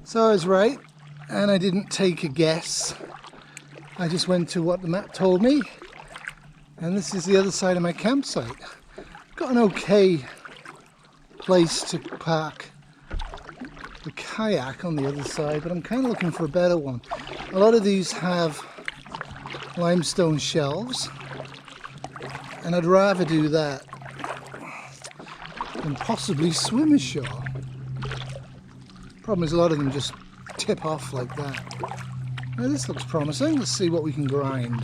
So I was right, and I didn't take a guess. I just went to what the map told me, and this is the other side of my campsite. Got an okay place to park the kayak on the other side, but I'm kind of looking for a better one. A lot of these have limestone shelves, and I'd rather do that than possibly swim ashore. Problem is, a lot of them just tip off like that. Now this looks promising. Let's see what we can grind.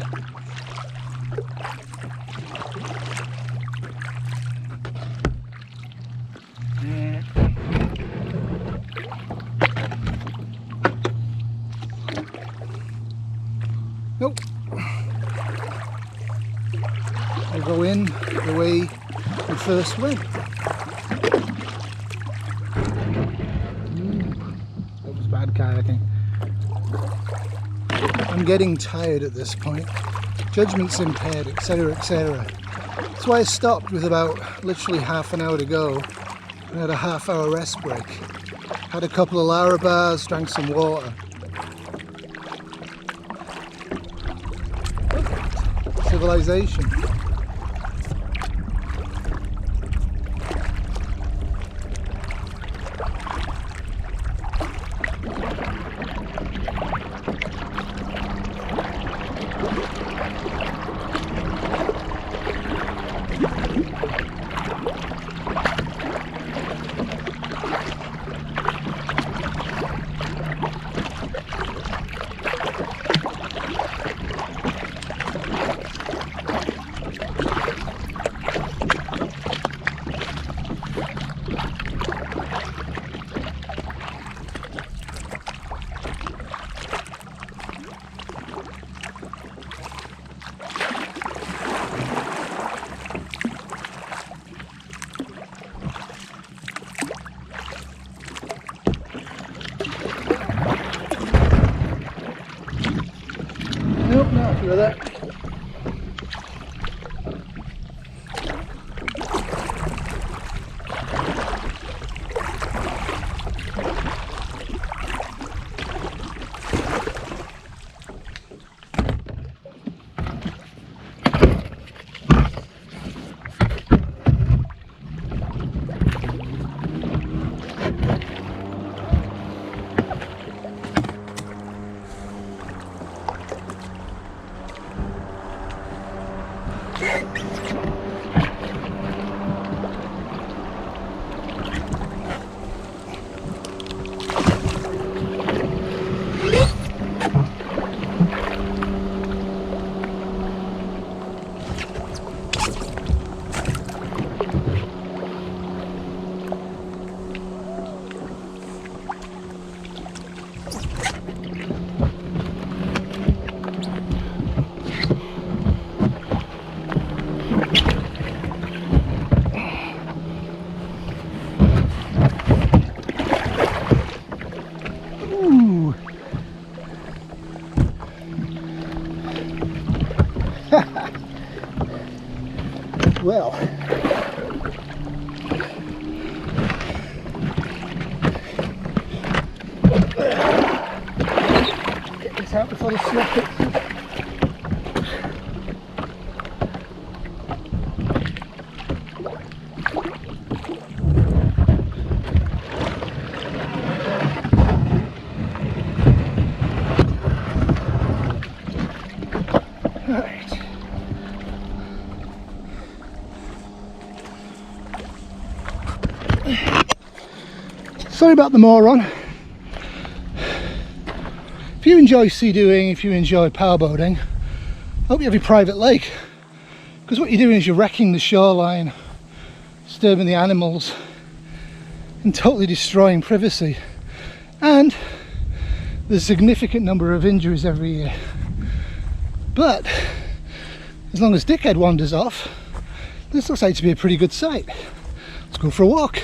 Nope. I'll go in the way we first went. That was bad kayaking. I'm getting tired at this point. Judgment's impaired, etc., etc. That's why I stopped with about literally half an hour to go and had a half-hour rest break. Had a couple of Lara bars, drank some water. Civilization. Nope, not happy with that. Well, get this out before the slip hits us. Sorry about the moron. If you enjoy seadooing, if you enjoy powerboating, I hope you have your private lake, because what you're doing is you're wrecking the shoreline, disturbing the animals and totally destroying privacy, and there's a significant number of injuries every year. But as long as Dickhead wanders off, this looks like to be a pretty good site. Let's go for a walk.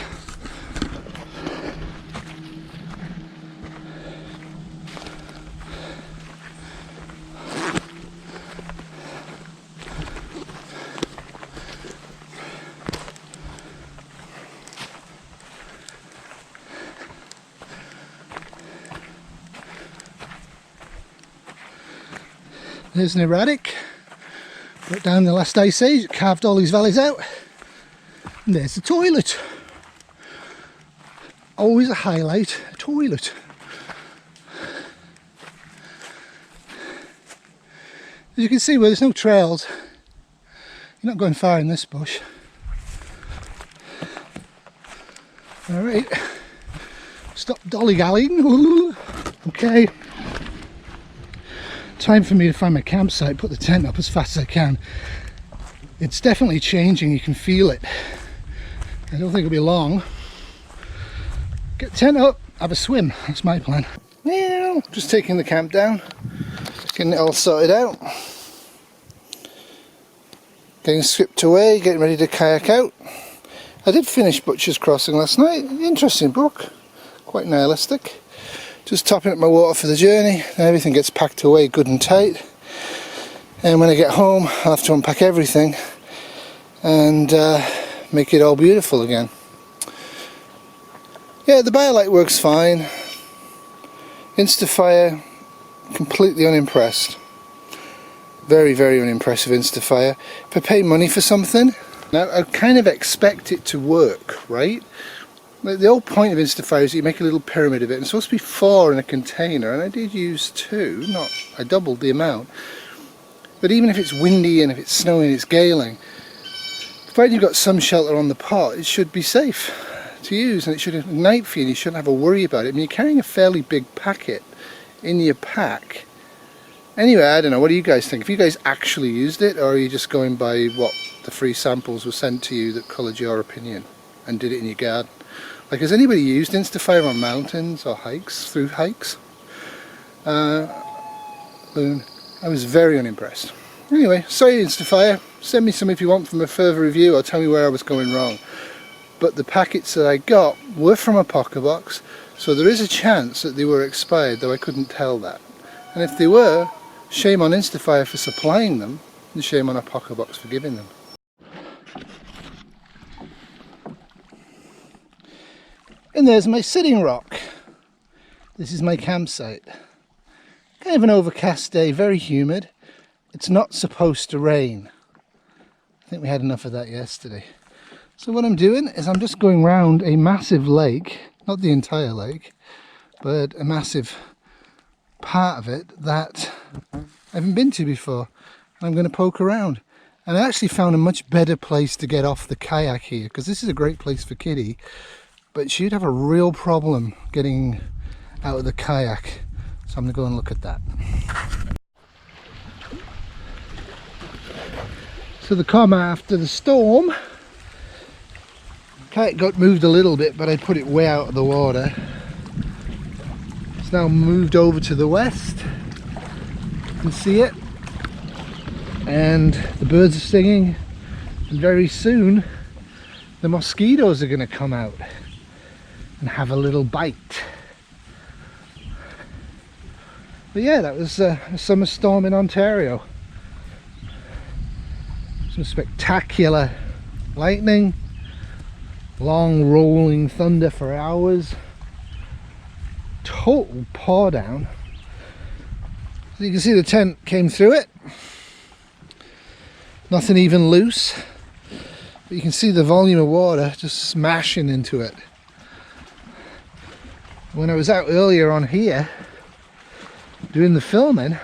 There's an erratic. Brought down the last ice age, carved all these valleys out. And there's the toilet. Always a highlight, a toilet. As you can see, where there's no trails, you're not going far in this bush. Alright, stop dolly-gallying. Okay, time for me to find my campsite, put the tent up as fast as I can. It's definitely changing, you can feel it. I don't think it'll be long. Get the tent up, have a swim, that's my plan. Yeah, just taking the camp down, getting it all sorted out. Getting stripped away, getting ready to kayak out. I did finish Butcher's Crossing last night. Interesting book, quite nihilistic. Just topping up my water for the journey, and everything gets packed away good and tight. And when I get home, I'll have to unpack everything and make it all beautiful again. Yeah, the BioLite works fine. Instafire, completely unimpressed. Very, very unimpressive Instafire. If I pay money for something, now I kind of expect it to work, right? Like the whole point of Instafire is that you make a little pyramid of it. It's supposed to be 4 in a container, and I did use 2. I doubled the amount. But even if it's windy and if it's snowing and it's galing, provided you've got some shelter on the pot, it should be safe to use, and it should ignite for you, and you shouldn't have a worry about it. I mean, you're carrying a fairly big packet in your pack. Anyway, I don't know, what do you guys think? Have you guys actually used it, or are you just going by what the free samples were sent to you that coloured your opinion and did it in your garden? Like, has anybody used Instafire on mountains or hikes, through hikes? Loon, I was very unimpressed. Anyway, sorry Instafire, send me some if you want from a further review, or tell me where I was going wrong. But the packets that I got were from a pocket box, so there is a chance that they were expired, though I couldn't tell that. And if they were, shame on Instafire for supplying them, and shame on a pocket box for giving them. And there's my sitting rock. This is my campsite. Kind of an overcast day, very humid. It's not supposed to rain. I think we had enough of that yesterday. So what I'm doing is I'm just going round a massive lake, not the entire lake, but a massive part of it that I haven't been to before. I'm going to poke around. And I actually found a much better place to get off the kayak here, because this is a great place for Kitty, but she'd have a real problem getting out of the kayak. So I'm going to go and look at that. So the calm after the storm, kayak got moved a little bit, but I put it way out of the water. It's now moved over to the west. You can see it. And the birds are singing. And very soon, the mosquitoes are going to come out and have a little bite. But yeah, that was a summer storm in Ontario. Some spectacular lightning, long rolling thunder for hours, total pour down. So you can see the tent came through it, nothing even loose, but you can see the volume of water just smashing into it. When I was out earlier on here doing the filming,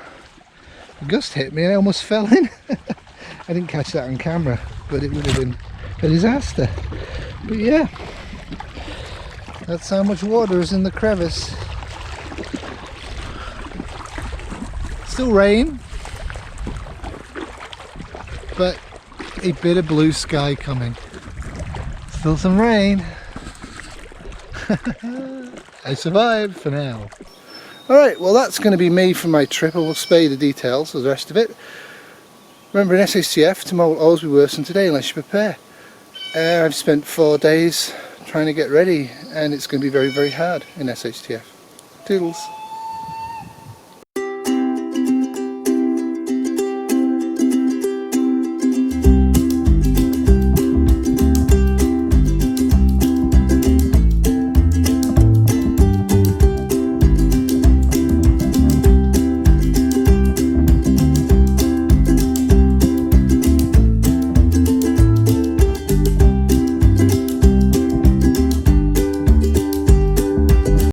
a gust hit me and I almost fell in. I didn't catch that on camera, but it would have been a disaster. But yeah, that's how much water is in the crevice. Still rain, but a bit of blue sky coming. Still some rain. I survived for now. Alright, well that's going to be me for my trip. I will spare you the details of the rest of it. Remember, in SHTF, tomorrow will always be worse than today unless you prepare. I've spent 4 days trying to get ready, and it's going to be very, very hard in SHTF. Toodles.